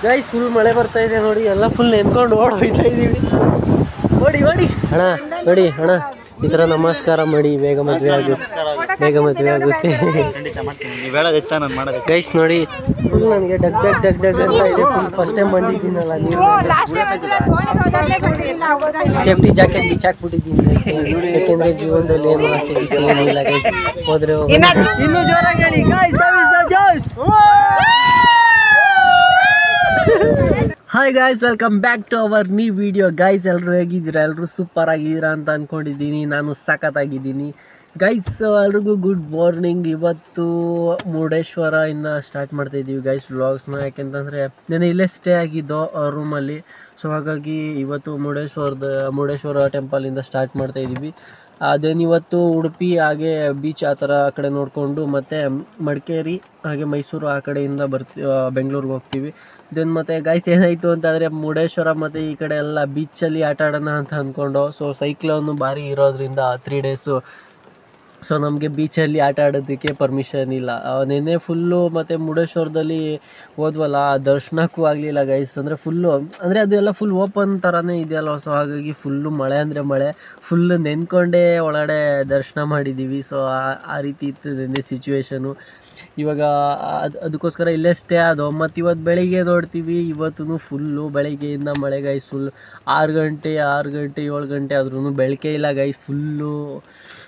Guys full ಮಳೆ ಬರ್ತಾ ಇದೆ ನೋಡಿ, ಎಲ್ಲ ಫುಲ್ ನೆನ್ಕೊಂಡು ಓಡೋಯ್ತಾ ಇದೀವಿ. ಓಡಿ ಓಡಿ ಅಣ್ಣ, ನೋಡಿ ಅಣ್ಣ ಈ ಥರ ನಮಸ್ಕಾರ ಮಾಡಿ, ಬೇಗ ಮದುವೆ ಆಗುತ್ತೆ, ಬೇಗ ಮದುವೆ ಆಗುತ್ತೆ. ಗೈಸ್ ನೋಡಿ ಫುಲ್ ನನಗೆ ಡಗ್ ಡಗ್ ಡಗ್ ಡಗ್ ಅಂತ ಇದೆ. ಫುಲ್ ಫಸ್ಟ್ ಟೈಮ್ ಬಂದಿದ್ದೀನಲ್ಲ, ನೀವು ಸೇಫ್ಟಿ ಜಾಕೆಟ್ ಬಿಚ್ಚಾಕ್ಬಿಟ್ಟಿದ್ದೀನಿ ಯಾಕೆಂದ್ರೆ ಜೀವನದಲ್ಲಿ ಏನು ಆಸೆ ಗೀಸೆ ಏನಿಲ್ಲ ಗೈಸ್. ಹೋದ್ರೆ ಇನ್ನೂ ಜೋರಾಗಿ ಹೇಳಿ guys. Hi guys, welcome back to our new video. Guys ಎಲ್ಲರೂ ಹೇಗಿದ್ದೀರಾ? ಎಲ್ಲರೂ ಸೂಪರ್ ಆಗಿದ್ದೀರಾ ಅಂತ ಅಂದ್ಕೊಂಡಿದ್ದೀನಿ. ನಾನು ಸಖತ್ತಾಗಿದ್ದೀನಿ ಗೈಸ್. ಎಲ್ರಿಗೂ ಗುಡ್ ಮಾರ್ನಿಂಗ್. ಇವತ್ತು ಮುರುಡೇಶ್ವರ ಇಂದ ಸ್ಟಾರ್ಟ್ ಮಾಡ್ತಾಯಿದ್ದೀವಿ ಗೈಸ್ ವ್ಲಾಗ್ಸ್ನ. ಯಾಕೆಂತಂದರೆ ನಾನು ಇಲ್ಲೇ ಸ್ಟೇ ಆಗಿದ್ದೋ ರೂಮಲ್ಲಿ. ಸೊ ಹಾಗಾಗಿ ಇವತ್ತು ಮುರುಡೇಶ್ವರ ಟೆಂಪಲಿಂದ ಸ್ಟಾರ್ಟ್ ಮಾಡ್ತಾಯಿದ್ದೀವಿ. ಅದೇನು ಇವತ್ತು ಉಡುಪಿ ಹಾಗೆ ಬೀಚ್ ಆ ಥರ ಆ ಕಡೆ ನೋಡಿಕೊಂಡು ಮತ್ತು ಮಡಿಕೇರಿ ಹಾಗೆ ಮೈಸೂರು ಆ ಕಡೆಯಿಂದ ಬೆಂಗಳೂರಿಗೆ ಹೋಗ್ತೀವಿ. ದೆನ್ ಮತ್ತು ಗೈಸ್ ಏನಾಯಿತು ಅಂತಂದರೆ ಮುರುಡೇಶ್ವರ ಮತ್ತು ಈ ಕಡೆ ಎಲ್ಲ ಬೀಚಲ್ಲಿ ಆಟ ಆಡೋಣ ಅಂತ ಅಂದ್ಕೊಂಡು, ಸೊ ಸೈಕ್ಲೋನು ಭಾರಿ ಇರೋದ್ರಿಂದ 3 ಡೇಸು ಸೊ ನಮಗೆ ಬೀಚಲ್ಲಿ ಆಟ ಆಡೋದಕ್ಕೆ ಪರ್ಮಿಷನ್ ಇಲ್ಲ. ನೆನ್ನೆ ಫುಲ್ಲು ಮತ್ತು ಮುರುಡೇಶ್ವರದಲ್ಲಿ ಹೋದ್ವಲ್ಲ, ದರ್ಶನಕ್ಕೂ ಆಗಲಿಲ್ಲ ಗೈಸ್. ಅಂದರೆ ಫುಲ್ಲು ಅಂದರೆ ಅದೆಲ್ಲ ಫುಲ್ ಓಪನ್ ಥರನೇ ಇದೆಯಲ್ಲ. ಸೊ ಹಾಗಾಗಿ ಫುಲ್ಲು ಮಳೆ ಅಂದರೆ ಮಳೆ, ಫುಲ್ಲು ನೆನ್ಕೊಂಡೇ ಒಳಗಡೆ ದರ್ಶನ ಮಾಡಿದ್ದೀವಿ. ಸೊ ಆ ರೀತಿ ಇತ್ತು ನೆನ್ನೆ ಸಿಚುವೇಶನು. ಇವಾಗ ಅದಕ್ಕೋಸ್ಕರ ಇಲ್ಲೇ ಸ್ಟೇ ಅದು. ಮತ್ತು ಇವತ್ತು ಬೆಳಿಗ್ಗೆ ನೋಡ್ತೀವಿ, ಇವತ್ತು ಫುಲ್ಲು ಬೆಳಿಗ್ಗೆಯಿಂದ ಮಳೆ ಗೈಸ್. ಫುಲ್ 6 ಗಂಟೆ 7 ಗಂಟೆ ಆದ್ರೂ ಬೆಳಕೆ ಇಲ್ಲ ಗೈಸ್ ಫುಲ್ಲು.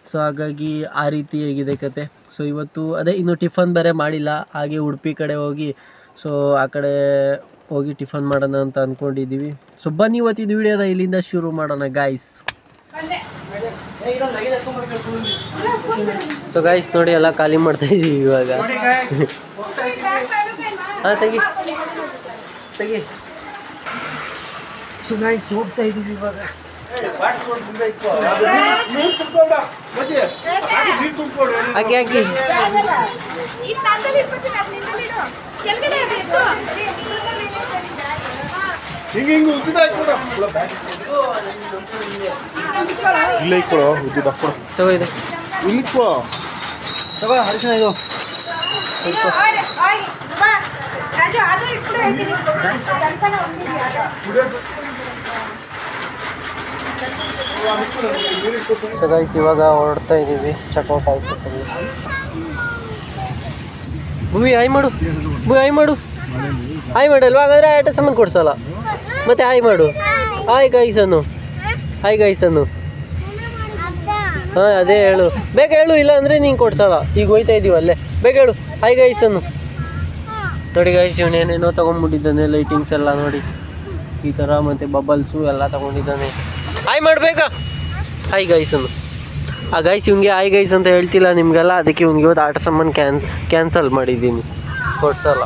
ಸೊ ಹಾಗಾಗಿ ಆ ರೀತಿ ಹೇಗಿದೆ ಕತೆ. ಸೊ ಇವತ್ತು ಅದೇ ಇನ್ನು ಟಿಫನ್ ಬೇರೆ ಮಾಡಿಲ್ಲ. ಹಾಗೆ ಉಡುಪಿ ಕಡೆ ಹೋಗಿ ಸೊ ಆ ಕಡೆ ಹೋಗಿ ಟಿಫನ್ ಮಾಡೋಣ ಅಂತ ಅಂದ್ಕೊಂಡಿದ್ದೀವಿ. ಸೊ ಬನ್ನಿ ಇವತ್ತಿನ ವಿಡಿಯೋದ ಇಲ್ಲಿಂದ ಶುರು ಮಾಡೋಣ ಗೈಸ್. ಸೊ ಗೈಸ್ ನೋಡಿ ಎಲ್ಲ ಖಾಲಿ ಮಾಡ್ತಾ ಇದೀವಿ ಇವಾಗ. ಹಾಂ ತೆಗಿ. ಸೊ ಗೈಸ್ ಹೋಗ್ತಾ ಇದೀವಿ ಇವಾಗ. ಹಾಕಿ ಅರಿಶಿನ ಇದು ಸೊ ಗೈಸ್ ಇವಾಗ ಹೊರಡ್ತಾ ಇದ್ದೀವಿ. ಚೆಕ್ಔಟ್ ಆಯಿತು. ಭೂಮಿ ಹಾಯ್ ಮಾಡು, ಹಾಯ್ ಮಾಡಲ್ವಾ? ಹಾಗಾದರೆ ಆಟ ಸಾಮಾನು ಕೊಡ್ಸಲ್ಲ ಮತ್ತೆ ಹಾಯ್ ಮಾಡು. ಹಾಯ್ ಗೈಸನ್ನು ಹಾಂ ಅದೇ ಹೇಳು, ಬೇಗ ಹೇಳು, ಇಲ್ಲ ಅಂದರೆ ನೀನು ಕೊಡ್ಸಲ್ಲ. ಈಗ ಹೋಯ್ತಾ ಇದ್ದೀವಿ ಅಲ್ಲೇ, ಬೇಗ ಹೇಳು ಹಾಯ್ ಗೈಸನ್ನು. ನೋಡಿ ಗೈಸ್ ಇವನು ಏನೇನೋ ತೊಗೊಂಡ್ಬಿಟ್ಟಿದ್ದಾನೆ, ಲೈಟಿಂಗ್ಸ್ ಎಲ್ಲ ನೋಡಿ ಈ ಥರ, ಮತ್ತು ಬಬಲ್ಸು ಎಲ್ಲ ತೊಗೊಂಡಿದ್ದಾನೆ. ಹಾಯ್ ಮಾಡಬೇಕಾ? ಹಾಯ್ ಗೈಸನ್ನು. ಆ ಗೈಸ್ ಇವ್ನಿಗೆ ಹಾಯ್ ಗೈಸ್ ಅಂತ ಹೇಳ್ತಿಲ್ಲ ನಿಮಗೆಲ್ಲ, ಅದಕ್ಕೆ ಇವ್ನಿಗೆ ಇವತ್ತು ಆಟ ಸಾಮಾನು ಕ್ಯಾನ್ಸಲ್ ಮಾಡಿದ್ದೀನಿ. ಕೊಡ್ಸಲ್ಲ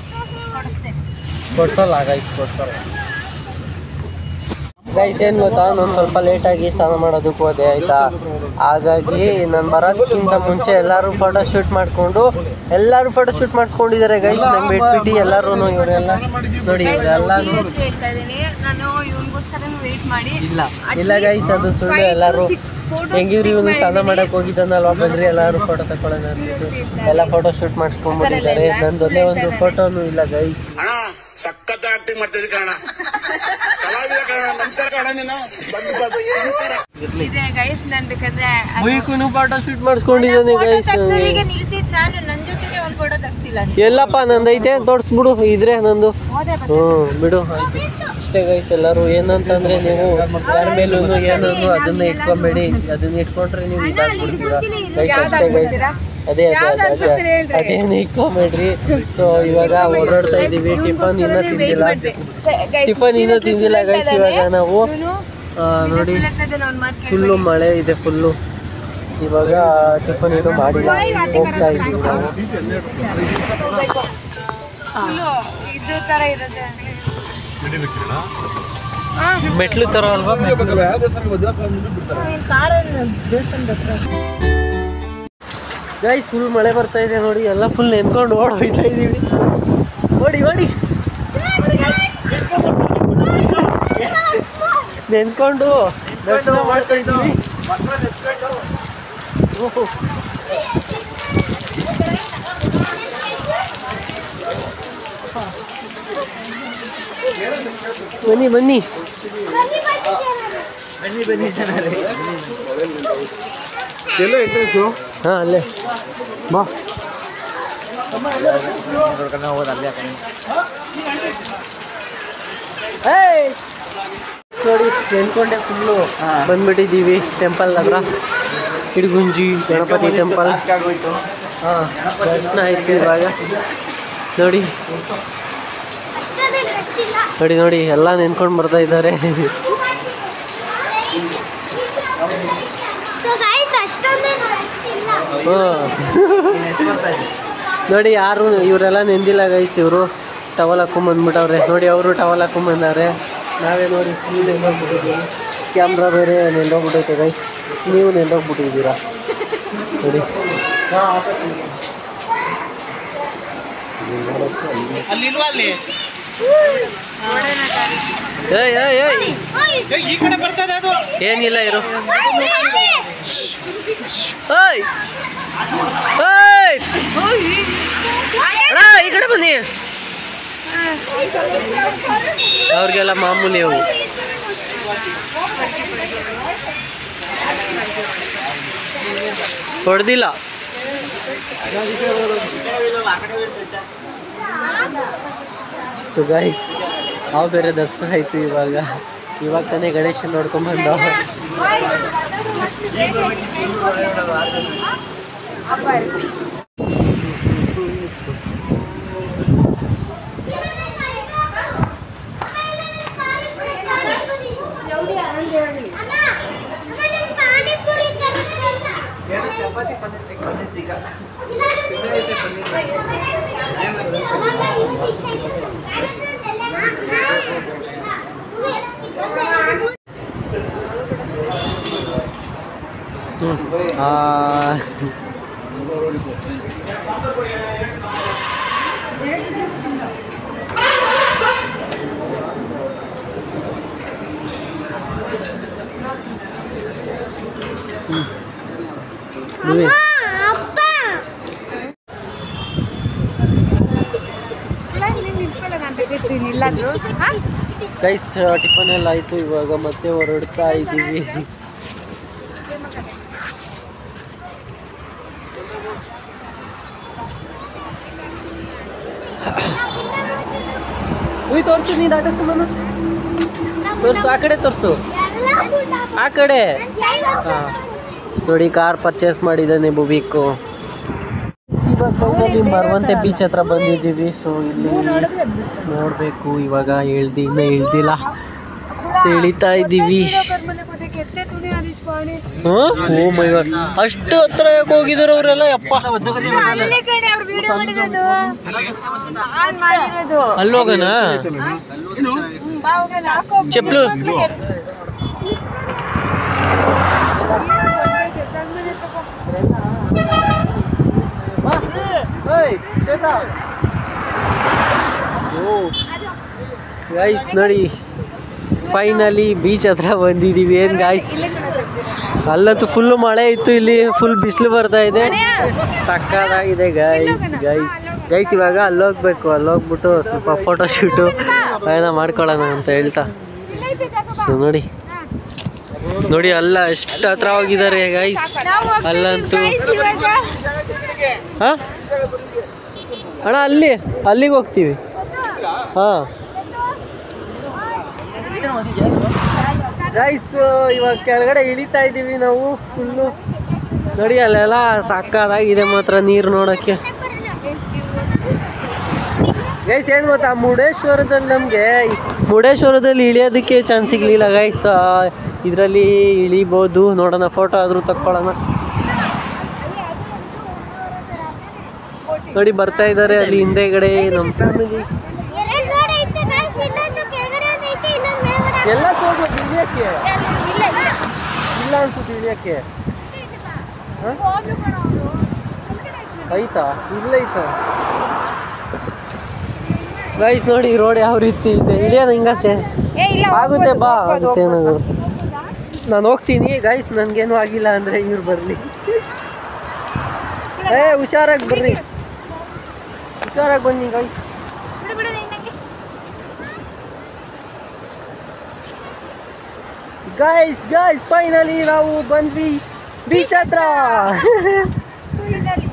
ಗೈಸ್. ಏನು ಗೊತ್ತಾ, ನಾನು ಸ್ವಲ್ಪ ಲೇಟಾಗಿ ಸ್ನಾನ ಮಾಡೋದಕ್ಕೆ ಹೋದೆ ಆಯಿತಾ. ಹಾಗಾಗಿ ನಾನು ಬರೋದಕ್ಕಿಂತ ಮುಂಚೆ ಎಲ್ಲರೂ ಫೋಟೋ ಶೂಟ್ ಮಾಡಿಸ್ಕೊಂಡಿದ್ದಾರೆ ಗೈಸ್. ನಂಗೆ ಬಿಟ್ಬಿಟ್ಟು ಎಲ್ಲರೂ ಇವರೆಲ್ಲ ನೋಡಿ, ಇವರೆಲ್ಲ ಇಲ್ಲ ಗೈಸ್ ಅದು ಸುಳ್ಳು. ಎಲ್ಲರೂ ಹೆಂಗಿದ್ರು ಇವನು ಸ್ನಾನ ಮಾಡೋಕೆ ಹೋಗಿದ್ದಾನಲ್ವ, ಬನ್ರಿ ಎಲ್ಲರೂ ಫೋಟೋ ತಗೊಳ್ಳೋಣ ಅಂದ್ಬಿಟ್ಟು ಎಲ್ಲ ಫೋಟೋ ಶೂಟ್ ಮಾಡಿಸ್ಕೊಂಡ್ಬಿಟ್ಟಿದ್ದಾರೆ. ನಂದು ಒಂದೇ ಒಂದು ಫೋಟೋನು ಇಲ್ಲ ಗೈಸ್. ಸಖತ್ ಆಕ್ಟಿಂಗ್ ಮಾಡ್ತಿದ್ದೆ ಕಾರಣ ಫೋಟೋ ಶೂಟ್ ಮಾಡಿಸ್ಕೊಂಡಿದ್ದಾನೆ ಗೈಸ್. ಎಲ್ಲಪ್ಪ ನಂದೈತೆ ತೋರಿಸ್ಬಿಡು ಇದ್ರೆ ನಂದು. ಬಿಡು ಆಯ್ತು ಅಷ್ಟೇ ಗೈಸ್. ಎಲ್ಲರೂ ಏನಂತಂದ್ರೆ ನೀವು ಯಾರ ಮೇಲೂ ಏನನ್ನು ಅದನ್ನ ಇಟ್ಕೊಂಬೇಡಿ, ಅದನ್ನ ಇಟ್ಕೊಂಡ್ರೆ ನೀವು ಇದಾಗ್ಬಿಡ್ತೀರ ಗೈಸ್. ಅಷ್ಟೇ ಗೈಸ್, ಅದೇನು ಇಟ್ಕೊಂಬೇಡ್ರಿ. ಸೊ ಇವಾಗ ಓಡಾಡ್ತಾ ಇದ್ದೀವಿ. ಟಿಫನ್ ಇನ್ನೂ ತಿಂದಿಲ್ಲ ಗೈಸ್. ಇವಾಗ ನಾವು ನೋಡಿ ಫುಲ್ಲು ಮಳೆ ಇದೆ ಫುಲ್ಲು. ಇವಾಗ ಟಿಫನ್ ಏನು ಮಾಡಿಲ್ಲ, ಹೋಗ್ತಾ ಇದ್ದೀವಿ ನಾವು. ಮೆಟ್ಲು ತರ ಅಲ್ವಾ? ಗೈಸ್ ಫುಲ್ ಮಳೆ ಬರ್ತಾ ಇದೆ ನೋಡಿ, ಎಲ್ಲ ಫುಲ್ ನೆನ್ಕೊಂಡು ಓಡೋಯ್ತಾ ಇದ್ದೀವಿ. ಓಡಿ ನೆನ್ಕೊಂಡು ದರ್ಶನ ಮಾಡ್ತಾ ಇದ್ದೀವಿ. ಬನ್ನಿ ಬನ್ನಿ ಹಾಂ ಅಲ್ಲೇ ಬಾ ನೋಡಿ ನೆನ್ಕೊಂಡೆ ಫುಲ್ಲು ಬಂದ್ಬಿಟ್ಟಿದ್ದೀವಿ ಟೆಂಪಲ್ ಹತ್ರ ಇಡಗುಂಜಿ ಗಣಪತಿ ಟೆಂಪಲ್. ಹಾಂ ದರ್ಶನ ಆಯ್ತು ಇವಾಗ. ನೋಡಿ ನೋಡಿ ನೋಡಿ ಎಲ್ಲ ನೆನ್ಕೊಂಡು ಬರ್ತಾ ಇದ್ದಾರೆ. ನೋಡಿ ಯಾರು ಇವರೆಲ್ಲ ನೆಂದಿಲ್ಲ ಗೈಸ್. ಇವರು ಟವಲ್ ಹಾಕೊಂಬಂದ್ಬಿಟ್ಟವ್ರೆ ನೋಡಿ. ಅವರು ಟವಲ್ ಹಾಕೊಂಬಂದವ್ರೆ. ನಾವೇ ನೋಡಿ ನೀವು ನೆಂದೋಗ್ಬಿಟ್ಟಿದ್ದೀವಿ. ಕ್ಯಾಮ್ರಾ ಬೇರೆ ನೆಂದೋಗ್ಬಿಟ್ಟೈತೆ ಗೈಸ್. ನೀವು ನೆಂದೋಗ್ಬಿಟ್ಟಿದ್ದೀರಾ ನೋಡಿ. ಏನಿಲ್ಲ ಇರು. ಈ ಕಡೆ ಬನ್ನಿ. ಅವ್ರಿಗೆಲ್ಲ ಮಾಮೂಲಿ ಅವು. ಹೊಡೆದಿಲ್ಲ. ಸೊ ಗೈಸ್ ನಾವು ಬೇರೆ ದರ್ಶನ ಆಯ್ತು ಇವಾಗ ತಾನೇ ಗಣೇಶನ್ ನೋಡ್ಕೊಂಡ್ಬಂದ. ಗೈಸ್ ಟಿಫನ್ ಎಲ್ಲ ಆಯ್ತು. ಇವಾಗ ಮತ್ತೆ ಹೊರಡ್ತಾ ಇದ್ದೀವಿ. ತೋರ್ಸು ನೀ ದಾಟ ಸುಮ್ಮನೆ ತೋರ್ಸು. ಆ ಕಡೆ ತೋರ್ಸು. ಆ ಕಡೆ ನೋಡಿ ಕಾರ್ ಪರ್ಚೇಸ್ ಮಾಡಿದ್ದಾನೆ ಬುಬಿಕು. ಇವಾಗ ಫೈನಲಿ ಮರವಂತೆ ಬೀಚ್ ಹತ್ರ ಬಂದಿದ್ದೀವಿ. ಸೊ ಇಲ್ಲಿ ನೋಡಬೇಕು ಇವಾಗ. ಇನ್ನೂ ಇಳ್ದಿಲ್ಲ. ಸೊ ಇಳಿತಾ ಇದ್ದೀವಿ. ಓ ಮೈ ಗಾಡ್, ಅಷ್ಟು ಹತ್ರ ಯಾಕೆ ಹೋಗಿದ್ರು ಅವರೆಲ್ಲ? ಯಪ್ಪ ಅಲ್ಲೋಗಣ ಚಪ್ಲು. ಗೈಸ್ ನೋಡಿ ಫೈನಲಿ ಬೀಚ್ ಹತ್ರ ಬಂದಿದ್ದೀವಿ. ಏನು ಗಾಯ್ಸ್, ಅಲ್ಲಂತೂ ಫುಲ್ಲು ಮಳೆ ಇತ್ತು. ಇಲ್ಲಿ ಫುಲ್ ಬಿಸಿಲು ಬರ್ತಾ ಇದೆ. ಸಕ್ಕತ್ತಾಗಿದೆ ಗೈಸ್. ಇವಾಗ ಅಲ್ಲೋಗ್ಬೇಕು. ಅಲ್ಲೋಗ್ಬಿಟ್ಟು ಸ್ವಲ್ಪ ಫೋಟೋ ಶೂಟು ಏನೋ ಮಾಡ್ಕೊಳ್ಳೋಣ ಅಂತ ಹೇಳ್ತಾ. ಸೊ ನೋಡಿ ನೋಡಿ ಅಲ್ಲ ಎಷ್ಟು ಹತ್ರ ಹೋಗಿದ್ದಾರೆ ಗೈಸ್. ಅಲ್ಲಂತೂ ಹಾಂ ಅಣ್ಣ ಅಲ್ಲಿಗೆ ಹೋಗ್ತೀವಿ. ಹಾಂ ಗೈಸ್ ಇವಾಗ ಕೆಳಗಡೆ ಇಳಿತಾ ಇದ್ದೀವಿ ನಾವು ಫುಲ್ಲು. ನೋಡಿ ಅಲ್ಲೆಲ್ಲ ಸಾಕಾಗಿದೆ ಮಾತ್ರ ನೀರು ನೋಡೋಕ್ಕೆ. ಗೈಸ್ ಏನು ಗೊತ್ತಾ, ಮುರುಡೇಶ್ವರದಲ್ಲಿ ಇಳಿಯೋದಕ್ಕೆ ಚಾನ್ಸ್ ಸಿಗಲಿಲ್ಲ ಗೈಸ್. ಇದರಲ್ಲಿ ಇಳಿಬೋದು. ನೋಡೋಣ, ಫೋಟೋ ಆದರೂ ತಕ್ಕೊಳ್ಳೋಣ. ನೋಡಿ ಬರ್ತಾ ಇದ್ದಾರೆ ಅಲ್ಲಿ ಹಿಂದೆಗಡೆ ನಮ್ಮ ಫ್ಯಾಮಿಲಿ. ಎಲ್ಲ ಹೋಗ್ಬೋದು ಇಳಿಯೋಕ್ಕೆ. ಇಲ್ಲ ಅನ್ಸುತ್ತೆ ಇಳಿಯೋಕ್ಕೆ. ಆಯ್ತಾ? ಇಲ್ಲ ಐತಾ ಗೈಸ್. ನೋಡಿ ರೋಡ್ ಯಾವ ರೀತಿ ಇದೆ. ಇಳಿಯೋದು ಹಿಂಗಸೆ ಆಗುತ್ತೆ. ಬಾ ಆಗುತ್ತೆ. ನಾನು ಹೋಗ್ತೀನಿ ಗೈಸ್. ನನಗೇನು ಆಗಿಲ್ಲ ಅಂದರೆ ಇವ್ರು ಬರಲಿ. ಹುಷಾರಾಗಿ ಬರ್ರಿ, ಹುಷಾರಾಗಿ ಬನ್ನಿ ಗೈಸ್. ಗಾಯ್ಸ್ ಫೈನಲಿ ನಾವು ಬಂದ್ವಿ ಬೀಚ್ ಹತ್ರ.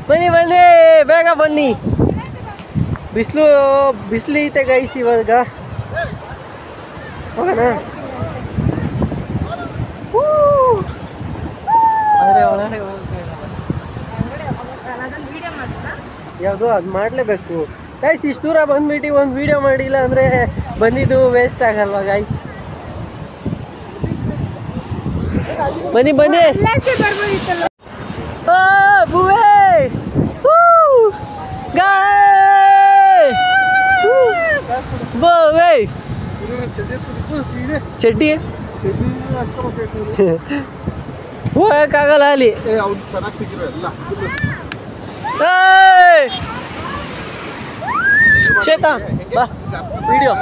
ಬನ್ನಿ ಬನ್ನಿ ಬೇಗ ಬನ್ನಿ. ಬಿಸಿಲು ಐತೆ ಗೈಸ್ ಇವಾಗ. ಹೋಗೋಣ. ಯಾವುದು ಅದು ಮಾಡಲೇಬೇಕು ಗೈಸ್. ಇಷ್ಟು ದೂರ ಬಂದ್ಬಿಟ್ಟು ಒಂದು ವಿಡಿಯೋ ಮಾಡಿಲ್ಲ ಅಂದರೆ ಬಂದಿದ್ದು ವೇಸ್ಟ್ ಆಗಲ್ವಾ ಗೈಸ್. ಬನ್ನಿ ಬನ್ನಿ ಚಡ್ಡಿ ಹೋಗಕ್ಕಾಗಲ್ಲ ಅಲ್ಲಿ. ಚೇತಾ ಬಾ ವಿಡಿಯೋ.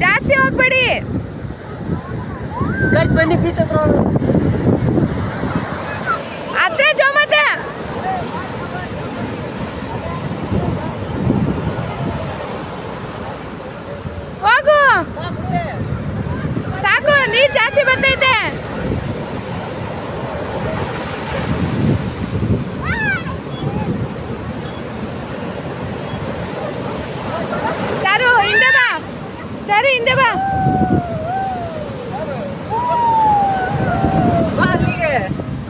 ಜಾಸ್ತಿ ಹೋಗ್ಬೇಡಿ ಗೈಸ್ ಬನ್ನಿ ಬೀಚ್ ಹತ್ರ. ಅತ್ತೆ ಜೋಮತ್ತೆ ಹೋಗು ಸಾಕು, ನೀರು ಜಾಸ್ತಿ ಬರ್ತೈತೆ. ಚಾರು ಹಿಂದೆ ಬಾ, ಚಾರು ಹಿಂದೆ ಬಾ.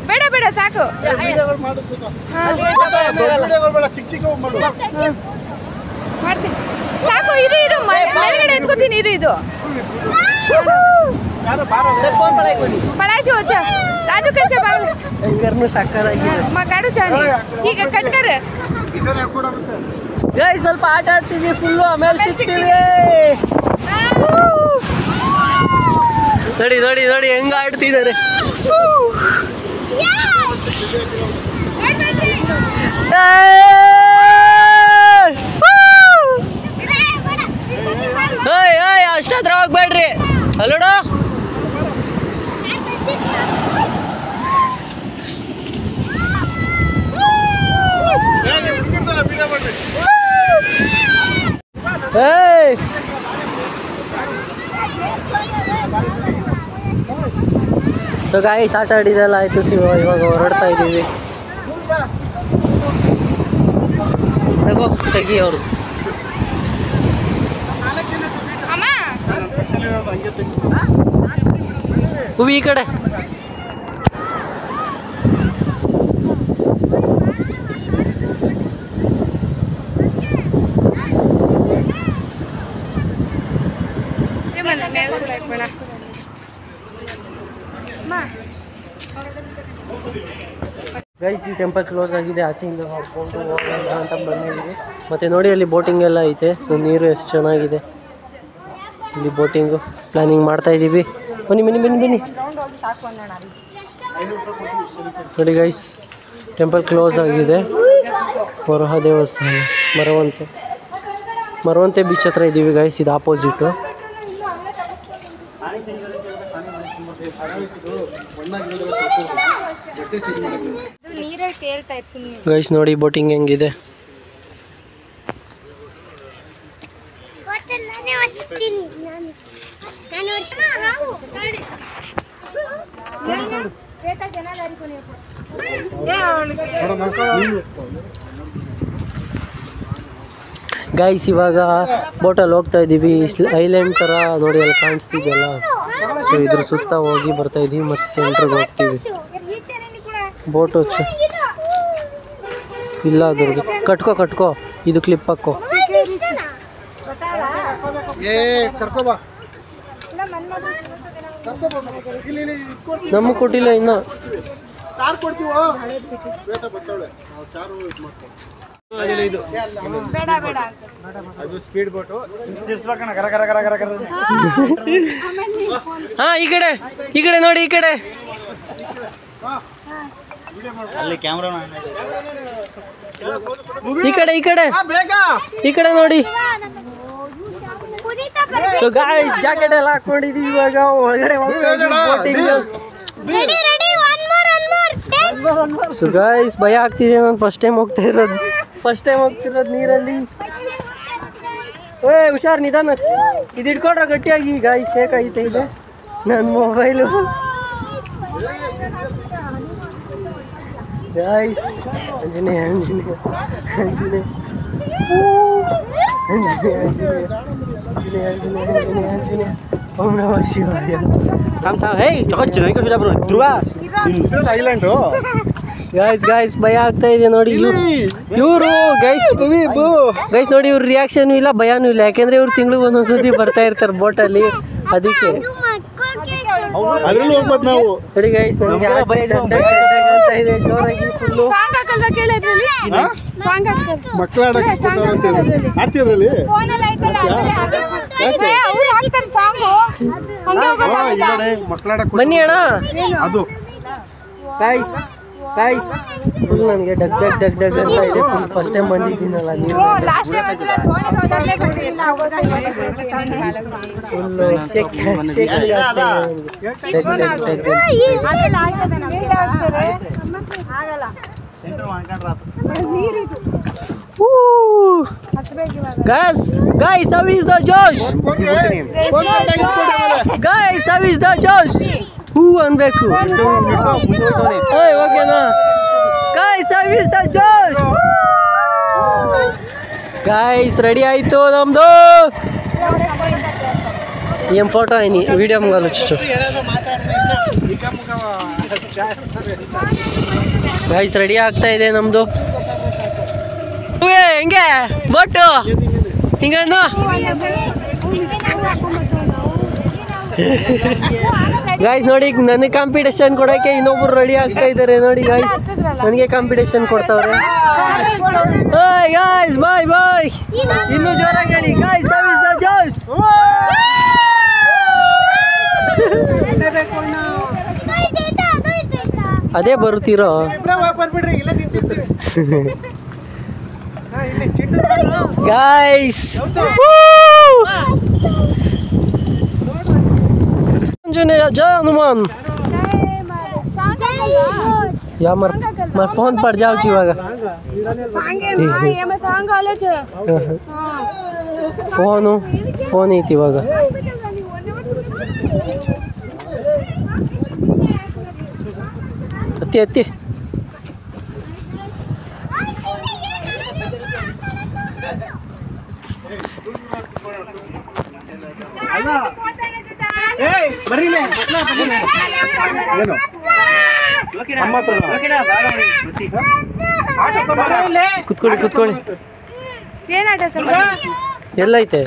ಬೇಡ ಬೇಡ ಸಾಕು. ಮಾಡ್ತೀನಿ ಸಾಕು. ಇರು ಮೇಲ್ಗಡೆ ಎತ್ಕೋತೀನಿ. ಇದು ಪಳಾಜು ವಚ್ಚ ರಾಜು ಕಚ್ಚ ಬಾಗ್ಲ ಮಗಾಡು ಚಾನಿ ಈಗ ಕಟ್ಕರೆ. ಸ್ವಲ್ಪ ಆಟ ಆಡ್ತೀವಿ ಫುಲ್ಲು, ಆಮೇಲೆ ಸಿಗ್ತೀವಿ. ನೋಡಿ ನೋಡಿ ನೋಡಿ ಹೆಂಗ ಆಡ್ತಿದ್ದಾರೆ. ಅಷ್ಟಾದ್ರ ಹೋಗ್ಬೇಡ್ರಿ. ಅಲ್ಲೋಡ ಸೊ ಗಾಯ್ಸ್ ಆಟ ಆಡಿದೆಲ್ಲ ಆಯಿತು. ಇವಾಗ ಹೊರಡ್ತಾ ಇದ್ದೀವಿ. ತೆಗಿ ಅವರು ಹೂವಿ ಈ ಕಡೆ. ಗೈಸ್ ಈ ಟೆಂಪಲ್ ಕ್ಲೋಸ್ ಆಗಿದೆ. ಆಚೆಯಿಂದ ನೋಡ್ಕೊಂಡು ಹೋಗೋಣ ಅಂತ ಬಂದಿದ್ದೀವಿ. ಮತ್ತು ನೋಡಿ ಅಲ್ಲಿ ಬೋಟಿಂಗ್ ಎಲ್ಲ ಐತೆ. ಸೊ ನೀರು ಎಷ್ಟು ಚೆನ್ನಾಗಿದೆ. ಇಲ್ಲಿ ಬೋಟಿಂಗು ಪ್ಲ್ಯಾನಿಂಗ್ ಮಾಡ್ತಾಯಿದ್ದೀವಿ. ಬನ್ನಿ ಬನ್ನಿ ಬನ್ನಿ ಬನ್ನಿ ನೋಡಿ ಗೈಸ್ ಟೆಂಪಲ್ ಕ್ಲೋಸ್ ಆಗಿದೆ. ವರಹ ದೇವಸ್ಥಾನ ಮರವಂತೆ ಬೀಚ್ ಹತ್ರ ಇದ್ದೀವಿ ಗೈಸ್. ಇದು ಆಪೋಸಿಟು. ಗೈಸ್ ನೋಡಿ ಬೋಟಿಂಗ್ ಹೆಂಗಿದೆ. ಗೈಸ್ ಇವಾಗ ಬೋಟಲ್ಲಿ ಹೋಗ್ತಾ ಇದ್ದೀವಿ. ಐಲ್ಯಾಂಡ್ ಥರ ನೋಡಿ ಅಲ್ಲಿ ಕಾಣಿಸ್ತಿದೆಯಲ್ಲ. ಸೊ ಇದ್ರ ಸುತ್ತ ಹೋಗಿ ಬರ್ತಾ ಇದ್ದೀವಿ. ಮತ್ತು ಸೆಂಟ್ರಿಗೆ ಹೋಗ್ತೀವಿ. ಬೋಟು ಇಲ್ಲ ಅದ್ರದ್ದು ಕಟ್ಕೋ ಇದು ಕ್ಲಿಪ್ ಹಾಕೋ. ನಮಗೆ ಕೊಟ್ಟಿಲ್ಲ ಇನ್ನು. ಹಾ ಈ ಕಡೆ ನೋಡಿ ಈ ಕಡೆ. ಈ ಕಡೆ ನೋಡಿ. ಸೊ ಗಾಯ್ಸ್ ಜಾಕೆಟ್ ಎಲ್ಲ ಹಾಕೊಂಡಿದೀವಿ. ಇವಾಗ ಒಳಗಡೆ ಸೊ ಗಾಯ್ಸ್ ಭಯ ಆಗ್ತಿದೆ. ನಾನು ಫಸ್ಟ್ ಟೈಮ್ ಹೋಗ್ತಿರೋದು ನೀರಲ್ಲಿ. ಏ ಹುಷಾರ್ ನಿಧಾನ ಇದು ಇಟ್ಕೊಂಡ್ರೆ ಗಟ್ಟಿಯಾಗಿ ಗಾಯ್ಸ್ ಹೇಗಾಗೈತೆ ಇದೆ ನನ್ನ ಮೊಬೈಲು ಗಾಯ್ಸ್ ಆಂಜನೇಯ ಆಂಜನೇಯ ಆಂಜನೇಯ ಆಂಜನೇಯ ಆಂಜನೇಯ ಆಂಜನೇಯ ಆಂಜನೇಯ ಆಂಜನೇಯ ಓಂ ನಮಃ ಶಿವಾಯ ಗಾಯ್ಸ್ ಭಯ ಆಗ್ತಾ ಇದೆ ನೋಡಿ ಇವರು ಗೈಸ್ ನೋಡಿ ಇವ್ರ ರಿಯಾಕ್ಷನ್ ಇಲ್ಲ ಭಯನೂ ಇಲ್ಲ ಯಾಕೆಂದ್ರೆ ಇವ್ರು ತಿಂಗಳಿಗೆ ಒಂದೊಂದ್ಸತಿ ಬರ್ತಾ ಇರ್ತಾರೆ ಬೋಟಲ್ಲಿ ಅದಕ್ಕೆ ನೋಡಿ ಗೈಸ್ ನನಗೆ ಇದೆ ಜೋರಾಗಿ ಫುಲ್ಲು ಬನ್ನಿ ಅಣ್ಣ ಗಾಯ್ಸ್ ಗಾಯ್ಸ್ ಫುಲ್ ನನಗೆ ಡಗ್ ಡಗ್ ಡಗ್ ಡಗ್ ಅಂತ ಇದೆ ಫುಲ್ ಫಸ್ಟ್ ಟೈಮ್ ಬಂದಿದ್ದೀನಲ್ಲ ನೀವು ಫುಲ್ ಶೇಕಿಂಗ್ ಆಗ್ತಾ guys how is the Josh guys how is the Josh who ಅನ್ಬೇಕು ಓಕೆನಾ guys how is the Josh guys ready ಆಯ್ತು ನಮ್ದು ಏನ್ ಫೋಟೋ ಏನಿ ವಿಡಿಯೋ ಮುಂಗಲು ಚಿಚ್ಚು ಗೈಸ್ ರೆಡಿ ಆಗ್ತಾ ಇದೆ ನಮ್ದು ಹೆಂಗೆ ಬೋಟು ಹಿಂಗಂದು ಗೈಸ್ ನೋಡಿ ನನಗೆ ಕಾಂಪಿಟೇಷನ್ ಕೊಡೋಕ್ಕೆ ಇನ್ನೊಬ್ರು ರೆಡಿ ಆಗ್ತಾ ಇದ್ದಾರೆ ನೋಡಿ ಗೈಸ್ ನನಗೆ ಕಾಂಪಿಟೇಷನ್ ಕೊಡ್ತಾವ್ರೆ ಗೈಸ್ ಬಾಯ್ ಬಾಯ್ ಇನ್ನೂ ಜೋರಾಗಿ ಹೇಳಿ guys how is the Josh ಅದೇ ಬರುತ್ತೀರೋ ಗೈಸ್ ಆಂಜನೇಯ ಜಯ ಹನುಮಾನ್ या मर फोन पर जाओ छी इवाग फोन ಐತಿ ಇವಾಗ ಅತ್ತಿ ಕುತ್ಕೊಳ್ಳಿ ಎಲ್ಲೈತೆ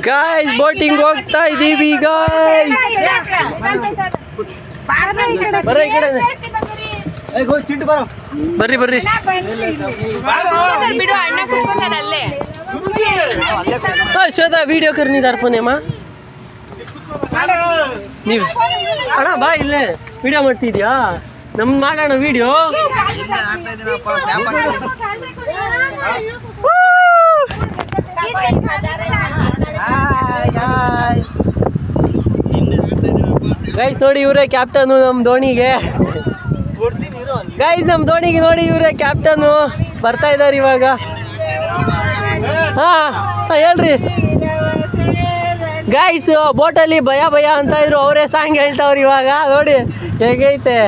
ಗಾಯ್ಸ್ ಬೋಟಿಂಗ್ ಹೋಗ್ತಾ ಇದೀವಿ ಗಾಯ್ಸ್ ಬರ್ರಿ ಶ್ವೇತಾ ವಿಡಿಯೋ ಕರ್ನಿದಾರ ಫೋನ್ ಅಮ್ಮ ನೀವು ಅಣ್ಣ ಬಾ ಇಲ್ಲೇ ವಿಡಿಯೋ ಮಾಡ್ತಿದ್ಯಾ ನಮ್ದು ಮಾಡೋಣ ವಿಡಿಯೋ ಗೈಸ್ ನೋಡಿ ಇವರೇ ಕ್ಯಾಪ್ಟನ್ ನಮ್ಮ ಧೋನಿಗೆ ಗೈಸ್ ನಮ್ಮ ಧೋನಿಗೆ ನೋಡಿ ಇವರೇ ಕ್ಯಾಪ್ಟನ್ ಬರ್ತಾ ಇದ್ದಾರೆ ಇವಾಗ ಹಾ ಹೇಳ್ರಿ ಗೈಸ್ ಬೋಟಲ್ಲಿ ಭಯ ಭಯ ಅಂತ ಇದ್ರು ಅವರೇ ಸಾಂಗ್ ಹೇಳ್ತಾವ್ರಿ ಇವಾಗ ನೋಡಿ ಹೇಗೈತೆ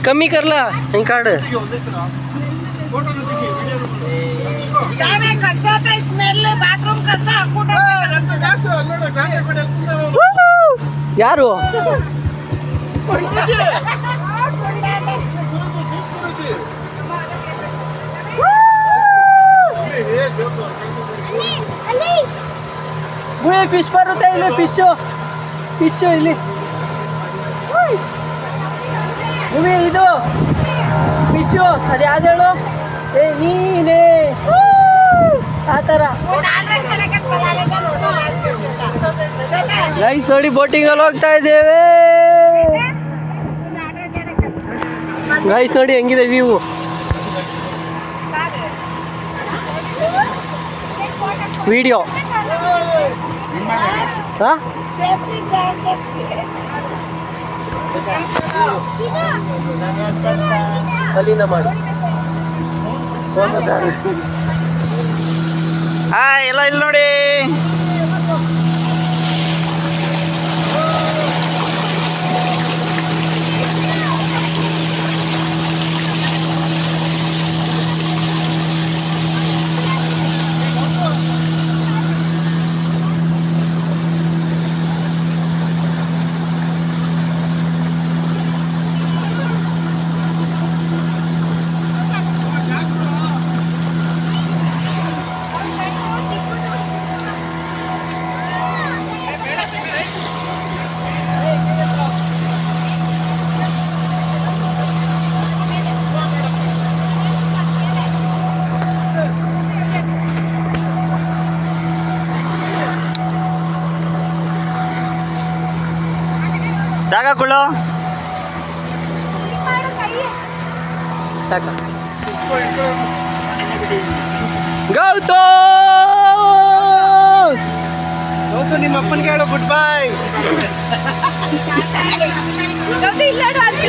कमी करला कार्ड यारो फिश बरुत्ते इल्ली फिश इल्ली ಇದು ಫಿಶು ಅದು ಯಾವ್ದು ಹೇಳು ನೀನೇ ಆ ಥರ ಗೈಸ್ ನೋಡಿ ಬೋಟಿಂಗ್ ಅಲ್ಲಿ ಹೋಗ್ತಾ ಇದ್ದೇವೆ ಗೈಸ್ ನೋಡಿ ಹೆಂಗಿದೆ ವ್ಯೂ ವಿಡಿಯೋ ಹಾಂ ಅಲ್ಲಿಂದ ಮಾಡಿ ಸರ್ ಎಲ್ಲ ಇಲ್ಲಿ ನೋಡಿ. ಸಾಕಾಕೊಳ್ಳು ಸಾಕ ಗೌತಮ್ ನಿಮ್ಮ ಅಪ್ಪನಿಗೆ ಹೇಳು ಗುಡ್ ಬಾಯ್.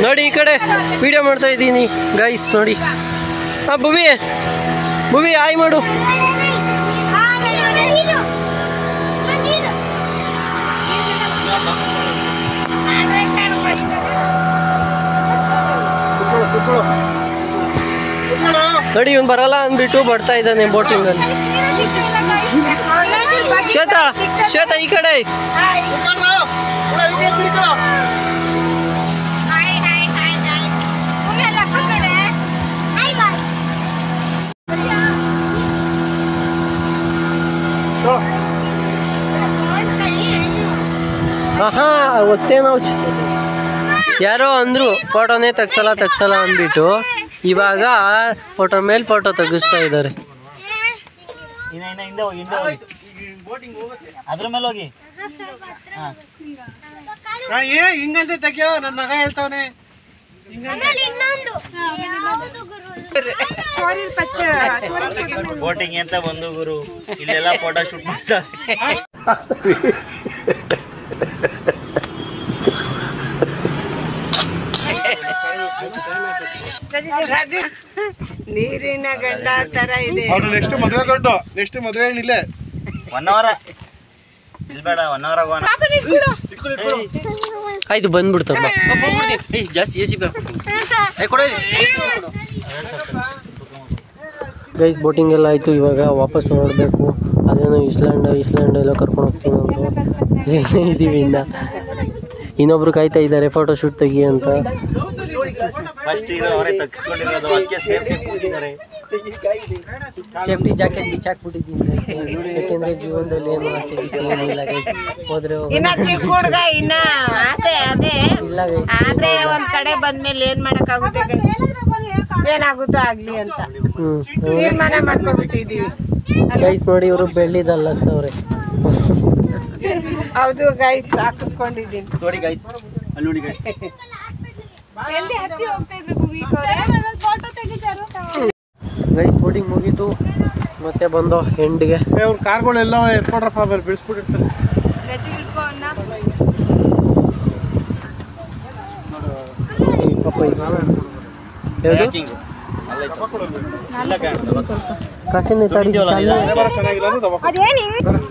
ನೋಡಿ ಈ ಕಡೆ ವಿಡಿಯೋ ಮಾಡ್ತಾ ಇದ್ದೀನಿ ಗೈಸ್ ನೋಡಿ. ಹಾಂ ಭುವಿ ಭುವಿ ಆಯ್ ಮಾಡು. ನೋಡಿ ಇವ್ನು ಬರಲ್ಲ ಅಂದ್ಬಿಟ್ಟು ಬರ್ತಾ ಇದ್ದಾನೆ ಬೋಟಿಂಗಲ್ಲಿ. ಶ್ವೇತಾ ಶ್ವೇತಾ ಈ ಕಡೆ ಹಾ ಒತ್ತೇ ನಾವು ಯಾರೋ ಅಂದ್ರು ಫೋಟೋನೇ ತಗ್ಸಲ್ಲ ಅಂದ್ಬಿಟ್ಟು ಇವಾಗ ಫೋಟೋ ಮೇಲೆ ಫೋಟೋ ತೆಗಿಸ್ತಾ ಇದ್ದಾರೆ. ಅದ್ರ ಮೇಲೆ ಹೋಗಿ ಹಿಂಗಂತೆ ತೆಗಿಯೋ ನನ್ನ ಮಗ ಹೇಳ್ತಾವನೆ. ಬೋಟಿಂಗ್ ಅಂತ ಬಂದು ಗುರು ಇಲ್ಲೆಲ್ಲ ಫೋಟೋ ಶೂಟ್ ಮಾಡ್ತಾರೆ. ನೀರಿನ ಗಂಡ ತರ ಇದೆ. ನೆಕ್ಸ್ಟ್ ಮದುವೆ ಗಂಡು ನೆಕ್ಸ್ಟ್ ಮದುವೆ ಏನಿಲ್ಲ 1 hour ಇಲ್ಬೇಡ 1 hour ಆಗೋಣ. ಆಯ್ತು ಬಂದ್ಬಿಡ್ತಾರ ಜಾಸ್ತಿ ಗೈಸ್ ಬೋಟಿಂಗ್ ಎಲ್ಲ ಆಯಿತು. ಇವಾಗ ವಾಪಸ್ ನೋಡಬೇಕು. ಅದೇನೋ ಇಸ್ಲ್ಯಾಂಡ್ ಎಲ್ಲ ಕರ್ಕೊಂಡು ಹೋಗ್ತೀನಿ ಅಂತ ಇದ್ದೀವಿ. ಇನ್ನೊಬ್ರು ಕಾಯ್ತಾ ಇದ್ದಾರೆ ಫೋಟೋ ಶೂಟ್ ತೆಗಿ ಅಂತ. ಫಸ್ಟ್ ಅವರೇ ತಗ್ಸ್ಕೊಂಡಿರೋದು, ಅದಕ್ಕೆ ಸೇಫ್ಟಿ ಕೂತಿದ್ದಾರೆ. ಸೇಫ್ಟಿ ಜಾಕೆಟ್ ಬಿಚ್ಚಾಕ್ಬಿಟ್ಟಿದ್ದೀನಿ ಯಾಕೆಂದ್ರೆ ಜೀವನದಲ್ಲಿ ಏನು ಆಸೆ ಗೀಸೆ ಏನಿಲ್ಲ ಗೈಸ್. ಹೋದ್ರೆ ಇನ್ನ ಚಿಕ್ಕ ಹುಡುಗ ಇನ್ನ ಆಸೆ ಅದೇ ಇಲ್ಲ ಗೈಸ್. ಆದ್ರೆ ಒಂದ್ ಕಡೆ ಬಂದ್ಮೇಲೆ ಏನ್ ಮಾಡಕ್ಕಾಗುತ್ತೆ ಏನಾಗುತ್ತೋ ಆಗ್ಲಿ ಅಂತ ತೀರ್ಮಾನ ಮಾಡ್ಕೊಂಡ್ಬಿಟ್ಟಿದೀವಿ ಗೈಸ್. ನೋಡಿ ಇವರು ಬೆಳ್ಳಿದಲ್ಲ ಅವ್ರೆ. ಹೌದು ಗೈಸ್ ಹಾಕಿಸ್ಕೊಂಡಿದ್ದೀನಿ ನೋಡಿ ಗೈಸ್, ಅಲ್ಲಿ ನೋಡಿ ಗೈಸ್. ಗೈಸ್ ಬೋಟಿಂಗ್ ಮುಗೀತು ಮತ್ತೆ ಬಂದೋ ಎಂಡ್ಗೆ. ಅವ್ರ ಕಾರ್ಗಳೆಲ್ಲ ಎತ್ಕೊಂಡ್ರಪ್ಪ ಬರ್ ಬಿಡಿಸ್ಬಿಟ್ಟಿರ್ತಾರೆ.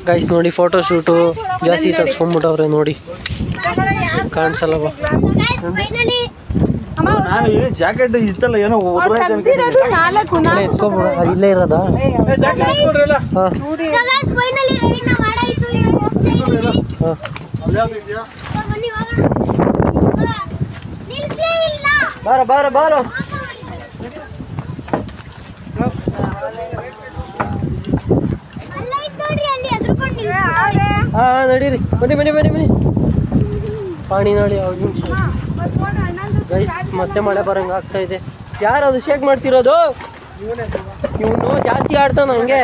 ಗೈಸ್ ನೋಡಿ ಫೋಟೋ ಶೂಟು ಜಾಸ್ತಿ ತಗ್ಸ್ಕೊಂಡ್ಬಿಟ್ಟವ್ರೆ ನೋಡಿ, ಕಾಣಿಸಲ್ಲವ. ನಾನು ಜಾಕೆಟ್ ಇತ್ತಲ್ಲ ಏನೋ ಎತ್ಕೊಬಿಡ ಇಲ್ಲೇ ಇರೋದಾ? ಬಾರ ಬಾರ ಬಾರೋ. ಹಾಂ ನಡೀರಿ, ಬನ್ನಿ ಬನ್ನಿ ಬನ್ನಿ ಬನ್ನಿ. ಪಾಣಿ ನೋಡಿ ಅವ್ರು ಗೈಸ್ ಮತ್ತೆ ಮಳೆ ಬರಂಗೆ ಆಗ್ತಾ ಇದೆ. ಯಾರು ಅದು ಶೇಕ್ ಮಾಡ್ತಿರೋದು? ಇವನು ಜಾಸ್ತಿ ಆಡ್ತಾನ ಹಂಗೆ,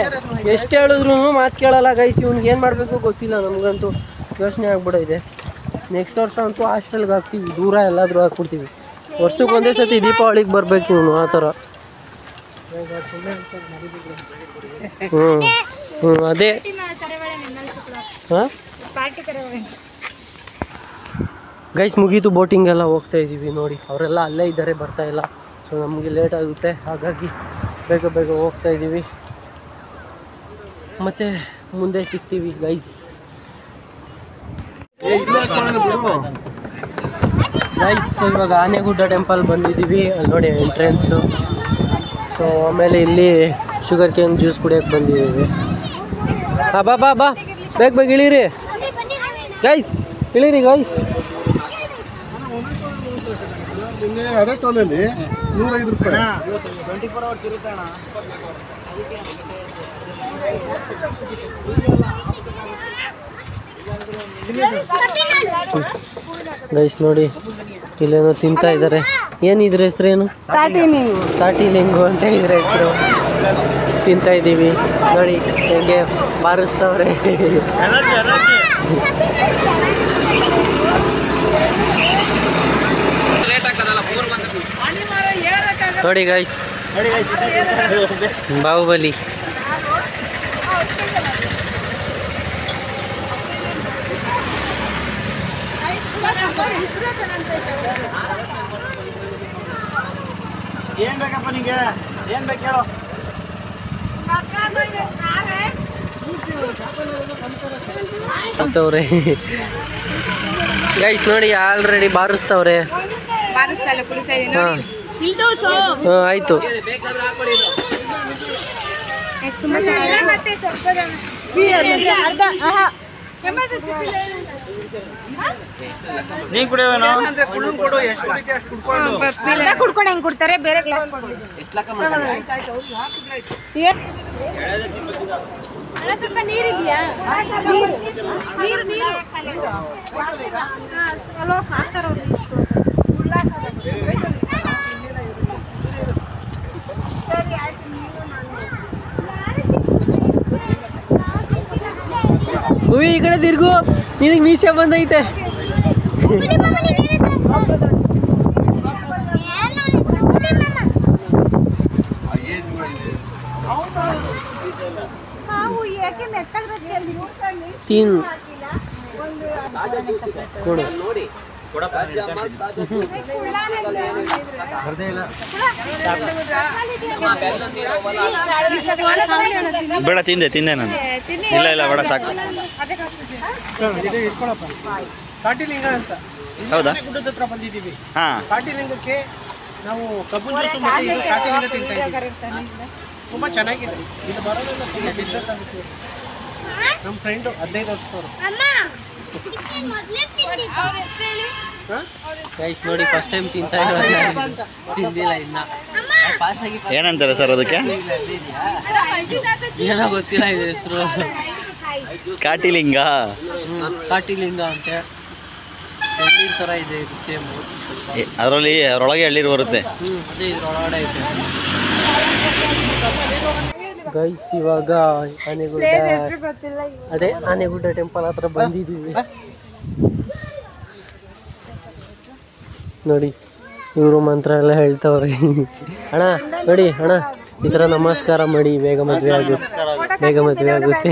ಎಷ್ಟು ಹೇಳಿದ್ರು ಮಾತು ಕೇಳಲ್ಲ ಗೈಸ್. ಇವ್ನಿಗೆ ಏನು ಮಾಡಬೇಕು ಗೊತ್ತಿಲ್ಲ. ನಮಗಂತೂ ಯೋಚನೆ ಆಗ್ಬಿಟ್ಟಿದೆ. ನೆಕ್ಸ್ಟ್ ವರ್ಷ ಅಂತೂ ಹಾಸ್ಟೆಲ್ಗೆ ಹಾಕ್ತೀವಿ, ದೂರ ಎಲ್ಲಾದರೂ ಹಾಕ್ಬಿಡ್ತೀವಿ. ವರ್ಷಕ್ಕೆ ಒಂದೇ ಸತಿ ದೀಪಾವಳಿಗೆ ಬರ್ಬೇಕು ಇವನು ಆ ಥರ. ಹ್ಞೂ ಅದೇ ಹಾಂ ಗೈಸ್ ಮುಗೀತು ಬೋಟಿಂಗ್ ಎಲ್ಲ ಹೋಗ್ತಾ ಇದ್ದೀವಿ ನೋಡಿ. ಅವರೆಲ್ಲ ಅಲ್ಲೇ ಇದ್ದಾರೆ, ಬರ್ತಾ ಇಲ್ಲ. ಸೊ ನಮಗೆ ಲೇಟ್ ಆಗುತ್ತೆ, ಹಾಗಾಗಿ ಬೇಗ ಬೇಗ ಹೋಗ್ತಾ ಇದ್ದೀವಿ. ಮತ್ತು ಮುಂದೆ ಸಿಗ್ತೀವಿ ಗೈಸ್. ಸೊ ಇವಾಗ ಆನೆಗುಡ್ಡ ಟೆಂಪಲ್ ಬಂದಿದ್ದೀವಿ. ಅಲ್ಲಿ ನೋಡಿ ಎಂಟ್ರೆನ್ಸು. ಸೊ ಆಮೇಲೆ ಇಲ್ಲಿ ಶುಗರ್ ಕೇನ್ ಜ್ಯೂಸ್ ಕುಡಿಯೋಕ್ಕೆ ಬಂದಿದ್ದೀವಿ. ಹಾಂ ಬಾ ಬಾ ಬಾ ಬೇಗ ಬೇಗ ಇಳೀರಿ ಗೈಸ್, ಇಳೀರಿ ಗೈಸ್. ಅದೇ ಟೋಲಲ್ಲಿ 105 ರೂಪಾಯಿ 24 hours ಇರುತ್ತೆ ಅಣ್ಣ. ಗೈಸ್ ನೋಡಿ ಇಲ್ಲೇನೋ ತಿಂತಾ ಇದ್ದಾರೆ. ಏನಿದ್ರ ಹೆಸರೇನು? ತಾಟಿ ಲಿಂಗು ಅಂತ ಇದ್ರ ಹೆಸರು. ತಿಂತಾ ಇದ್ದೀವಿ ನೋಡಿ ಹೆಂಗೆ ಬಾರಿಸ್ತವ್ರೆ. ನೋಡಿ ಗೈಸ್ ಬಾಹುಬಲಿ. ಏನ್ ಬೇಕಪ್ಪ ನಿಂಗೆ? ಏನ್ ಬೇಕು ಹೇಳು? ಅಂತವ್ರೆ ಗೈಸ್ ನೋಡಿ ಆಲ್ರೆಡಿ ಬಾರಿಸ್ತವ್ರೆ. ಹಾಂ ಆಯಿತು. ನೀ ಕುಡಿಯೋನು ಕುಡ್ಕೊಂಡು ಹೆಂಗ್ ಕೊಡ್ತಾರೆ ಬೇರೆ ಗ್ಲಾಸ್ ಸ್ವಲ್ಪ ನೀರಿದೆಯಾ? ನೀರು ನೀರು ಹೂವಿ ಈ ಕಡೆ ತಿರ್ಗು, ನಿನಗೆ ಮೀಸೆ ಬಂದೈತೆ. ತಿನ್ ಕೊಡು. ಬೇಡ, ತಿಂದೆ ನಾನು. ಇಲ್ಲ ಇಲ್ಲ ಬೇಡ ಸಾಕು. ಕಾಟಿಲಿಂಗ ಅಂತ ಹೌದಾ? ಗುಡ್ಡದ ಹತ್ರ ಬಂದಿದ್ದೀವಿ. ಹಾಂ, ಕಾಟಿಲಿಂಗಕ್ಕೆ ನಾವು ಕಬ್ಬು ಜ್ಯೂಸು ಮತ್ತು ಇದು ಕಾಟಿಲಿಂಗ ತಿಂತಾ ಇದ್ದೀವಿ. ತುಂಬ ಚೆನ್ನಾಗಿದೆ. ಇದು ಬರೋದ್ರಿಂದ ತುಂಬ ಬಿಸ್ನೆಸ್ ಆಗುತ್ತೆ. ನಮ್ಮ ಫ್ರೆಂಡು 15 ವರ್ಷದವರು. ಗೈಸ್ ನೋಡಿ ಫಸ್ಟ್ ಟೈಮ್ ತಿಂತಾ ಇರೋದು, ತಿಂದಿಲ್ಲ ಇನ್ನ. ಏನಂತಾರೆ ಸರ್ ಅದಕ್ಕೆ? ಏನೋ ಗೊತ್ತಿಲ್ಲ ಇದು ಹೆಸರು. ಕಾಟಿಲಿಂಗ. ಕಾಟಿಲಿಂಗ ಅಂತೆ. ಎಳ್ಳೀರ್ ಥರ ಇದೆ ಇದು ಸೇಮ್. ಅದರೊಳಗೆ ಎಳ್ಳೀರು ಬರುತ್ತೆ. ಅದೇ ಇದ್ರೊಳಗಡೆ ಐತೆ. ಗೈಸ್ ಇವಾಗ ಆನೆಗುಡ್ಡ, ಅದೇ ಆನೆಗುಡ್ಡ ಟೆಂಪಲ್ ಹತ್ರ ಬಂದಿದ್ದೀವಿ ನೋಡಿ. ಇವರು ಮಂತ್ರ ಎಲ್ಲ ಹೇಳ್ತವ್ರೆ. ಅಣ್ಣ ನೋಡಿ ಅಣ್ಣ, ಈ ಥರ ನಮಸ್ಕಾರ ಮಾಡಿ, ಬೇಗ ಮದುವೆ ಆಗುತ್ತೆ.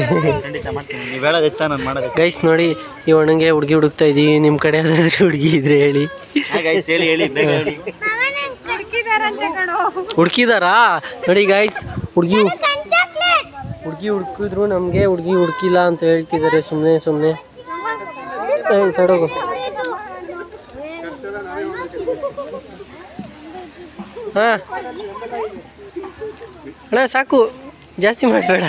ಗೈಸ್ ನೋಡಿ ಈ ಅಣ್ಣಂಗೆ ಹುಡುಗಿ ಹುಡುಕ್ತಾ ಇದ್ದೀವಿ. ನಿಮ್ಮ ಕಡೆ ಯಾವ್ದಾದ್ರು ಹುಡುಗಿ ಇದ್ರೆ ಹೇಳಿ. ಹುಡುಕಿದಾರಾ ನೋಡಿ ಗೈಸ್. ಹುಡುಗಿ ಹುಡುಕಿದ್ರು, ನಮಗೆ ಹುಡುಗಿ ಹುಡುಕಿಲ್ಲ ಅಂತ ಹೇಳ್ತಿದ್ದಾರೆ ಸುಮ್ಮನೆ. ಸಡೋಗು. ಹಾಂ ಅಣ್ಣ ಸಾಕು, ಜಾಸ್ತಿ ಮಾಡಬೇಡ.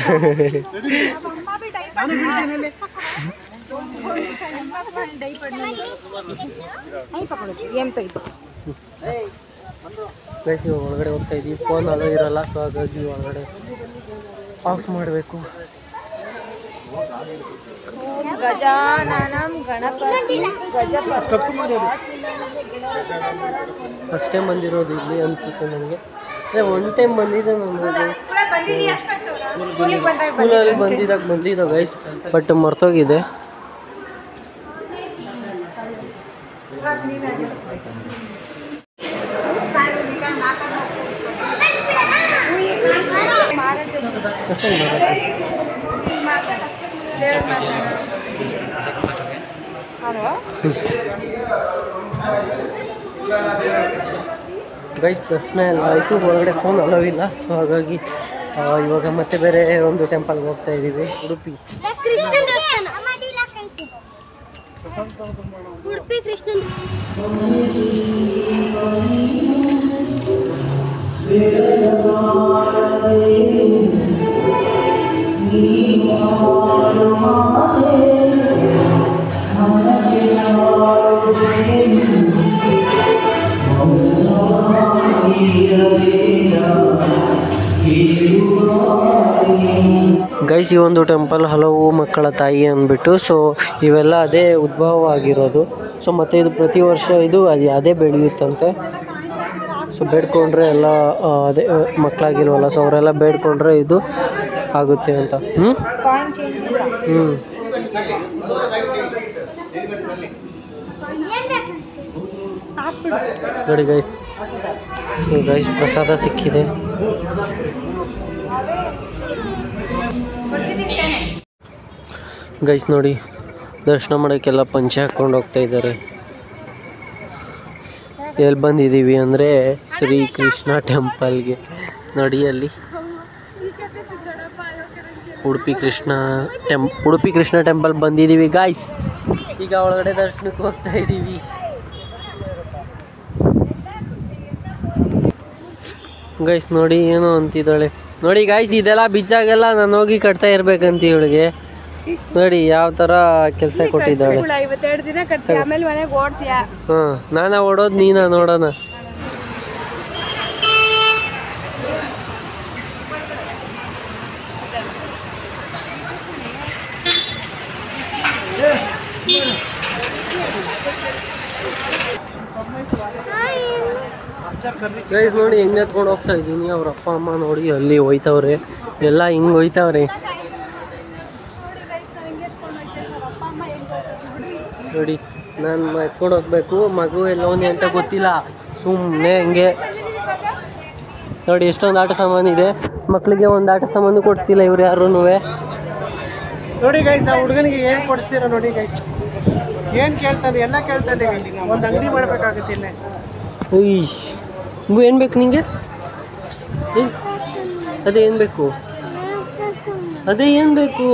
ಗೈಸ್ ಒಳಗಡೆ ಹೋಗ್ತಾ ಇದ್ದೀವಿ. ಫೋನ್ ಅಲೋ ಇರಲ್ಲ, ಸೊ ಹಾಗಾಗಿ ಒಳಗಡೆ ಆಫ್ ಮಾಡಬೇಕು. ಗಜಾನನಂ ಗಣಪತಿ ಫಸ್ಟ್ ಟೈಮ್ ಬಂದಿರೋದು ಇಲ್ಲಿ ಅನಿಸುತ್ತೆ ನನಗೆ. ಅದೇ ಒನ್ ಟೈಮ್ ಬಂದಿದ್ದೆ ನಾನು ಸ್ಕೂಲಲ್ಲಿ ಬಂದಿದ್ದ ಗೈಸ್, ಬಟ್ ಮರ್ತೋಗಿದೆ. ಗೈಸ್ ದರ್ಶನ ಎಲ್ಲ ಆಯಿತು, ಒಳಗಡೆ ಫೋನ್ ಅಲೋವಿಲ್ಲ. ಸೊ ಹಾಗಾಗಿ ಇವಾಗ ಮತ್ತೆ ಬೇರೆ ಒಂದು ಟೆಂಪಲ್ಗೆ ಹೋಗ್ತಾ ಇದ್ದೀವಿ, ಉಡುಪಿ. ಉಡುಪಿ ಕೃಷ್ಣನ್ ಗೈಸ್ ಈ ಒಂದು ಟೆಂಪಲ್ ಹಲವು ಮಕ್ಕಳ ತಾಯಿ ಅಂದ್ಬಿಟ್ಟು, ಸೊ ಇವೆಲ್ಲ ಅದೇ ಉದ್ಭವ ಆಗಿರೋದು. ಸೊ ಮತ್ತು ಇದು ಪ್ರತಿ ವರ್ಷ ಇದು ಅದೇ ಬೆಳೆಯುತ್ತಂತೆ. ಸೊ ಬೇಡ್ಕೊಂಡ್ರೆ ಎಲ್ಲ ಅದೇ ಮಕ್ಕಳಾಗಿಲ್ವಲ್ಲ, ಸೊ ಅವರೆಲ್ಲ ಬೇಡ್ಕೊಂಡ್ರೆ ಇದು ಆಗುತ್ತೆ ಅಂತ. ನೋಡಿ ಗೈಸ್, ಗೈಸ್ ಪ್ರಸಾದ ಸಿಕ್ಕಿದೆ. ಗೈಸ್ ನೋಡಿ, ದರ್ಶನ ಮಾಡೋಕ್ಕೆಲ್ಲ ಪಂಚೆ ಹಾಕ್ಕೊಂಡು ಹೋಗ್ತಾ ಇದ್ದಾರೆ. ಎಲ್ಲಿ ಬಂದಿದ್ದೀವಿ ಅಂದರೆ ಶ್ರೀ ಕೃಷ್ಣ ಟೆಂಪಲ್ಗೆ. ನೋಡಿ ಅಲ್ಲಿ ಉಡುಪಿ ಕೃಷ್ಣ ಟೆಂಪಲ್ ಬಂದಿದ್ದೀವಿ ಗಾಯ್ಸ್. ಈಗ ಒಳಗಡೆ ದರ್ಶನಕ್ಕೆ ಹೋಗ್ತಾ ಇದ್ದೀವಿ. ಗೈಸ್ ನೋಡಿ ಏನೋ ಅಂತಿದ್ದಾಳೆ. ನೋಡಿ ಗಾಯ್ಸ್, ಇದೆಲ್ಲ ಬಿಚ್ಚಾಗೆಲ್ಲ ನಾನು ಹೋಗಿ ಕಟ್ತಾ ಇರ್ಬೇಕಂತ ಇವಳಿಗೆ. ನೋಡಿ ಯಾವ ಥರ ಕೆಲಸ ಕೊಟ್ಟಿದ್ದಾಳೆ. ಹಾಂ, ನಾನಾ ಓಡೋದು ನೀನಾ ನೋಡೋಣ. ಗೈಸ್ ನೋಡಿ ಹೆಂಗೆ ಎತ್ಕೊಂಡು ಹೋಗ್ತಾ ಇದ್ದೀನಿ. ಅವ್ರ ಅಪ್ಪ ಅಮ್ಮ ನೋಡಿ ಅಲ್ಲಿ ಹೋಯ್ತವ್ರೆ, ಎಲ್ಲ ಹಿಂಗೆ ಹೋಯ್ತವ್ರೆ. ನೋಡಿ ನಾನು ಎತ್ಕೊಂಡು ಹೋಗ್ಬೇಕು, ಮಗು ಎಲ್ಲವನ್ನೇ ಅಂತ ಗೊತ್ತಿಲ್ಲ, ಸುಮ್ಮನೆ ಹಂಗೆ. ನೋಡಿ ಎಷ್ಟೊಂದು ಆಟ ಸಾಮಾನಿದೆ, ಮಕ್ಕಳಿಗೆ ಒಂದು ಆಟ ಸಾಮಾನು ಕೊಡ್ತಿಲ್ಲ ಇವ್ರು ಯಾರೂ. ನೋಡಿ ಗೈಸ್, ಆ ಹುಡುಗನಿಗೆ ಏನು ಕೊಡಿಸ್ತೀರ ನೋಡಿ ಗೈಸ್, ಏನು ಕೇಳ್ತಾನೆ, ಎಲ್ಲ ಕೇಳ್ತಾನೆ. ಒಂದು ಅಂಗಡಿ ಮಾಡಬೇಕಾಗುತ್ತೆ ಇಲ್ಲೇ. ಏನು ಬೇಕು ನಿಂಗೆ? ಅದೇನು ಬೇಕು? ಅದೇನು ಬೇಕು?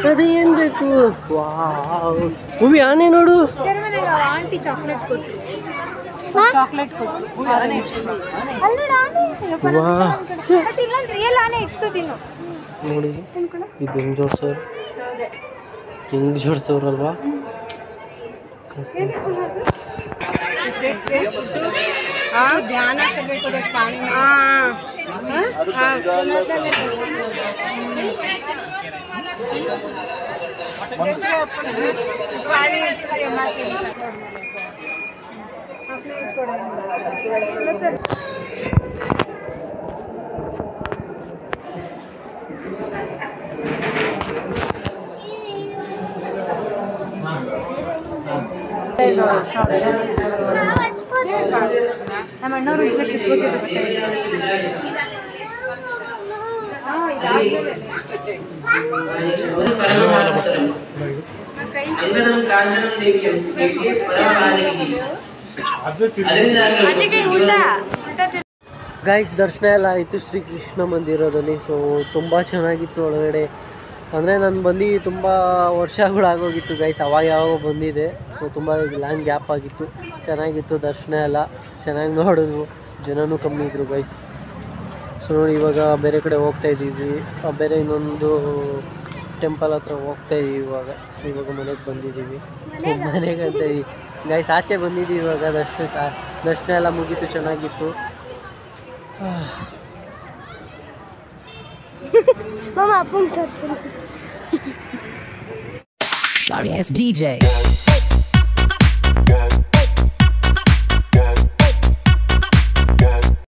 ಅದೇನು ಬೇಕು? ವಾವ್, ಹೂವಿ ಆನೆ ನೋಡು. ಆಂಟಿ ಚಾಕ್ಲೇಟ್ ಕೊಟ್ಟು ನೋಡಿ ಇದು ಹೆಂಗೆ ಜೋಡ್ಸೋರು, ಹಿಂಗೆ ಜೋಡ್ಸೋರಲ್ವಾ. ಧ್ಯಾನ ನಮ್ಮ ಅಣ್ಣವರು ಗೈಸ್ ದರ್ಶನ ಎಲ್ಲ ಆಯಿತು ಶ್ರೀ ಕೃಷ್ಣ ಮಂದಿರದಲ್ಲಿ. ಸೊ ತುಂಬ ಚೆನ್ನಾಗಿತ್ತು ಒಳಗಡೆ. ಅಂದರೆ ನಾನು ಬಂದು ತುಂಬ ವರ್ಷಗಳಾಗೋಗಿತ್ತು ಗೈಸ್, ಅವಾಗ ಯಾವಾಗ ಬಂದಿದೆ. ಸೊ ತುಂಬ ಲಾಂಗ್ ಗ್ಯಾಪ್ ಆಗಿತ್ತು. ಚೆನ್ನಾಗಿತ್ತು ದರ್ಶನ ಎಲ್ಲ, ಚೆನ್ನಾಗಿ ನೋಡಿದ್ವು, ಜನನೂ ಕಮ್ಮಿ ಇದ್ದರು ಗೈಸ್. ಸೊ ನೋಡಿ ಇವಾಗ ಬೇರೆ ಕಡೆ ಹೋಗ್ತಾ ಇದ್ದೀವಿ, ಬೇರೆ ಇನ್ನೊಂದು ಟೆಂಪಲ್ ಹತ್ರ ಹೋಗ್ತಾ ಇದ್ದೀವಿ ಇವಾಗ. ಸೊ ಇವಾಗ ಮನೆಗೆ ಬಂದಿದ್ದೀವಿ, ಮನೆಗೆ ಅಂತ ಗೈಸ್ ಆಚೆ ಬಂದಿದ್ದೀವಿ ಇವಾಗ. ದರ್ಶನ ಎಲ್ಲ ಮುಗೀತು, ಚೆನ್ನಾಗಿತ್ತು. Mama, apunta. Sorry, it's DJ.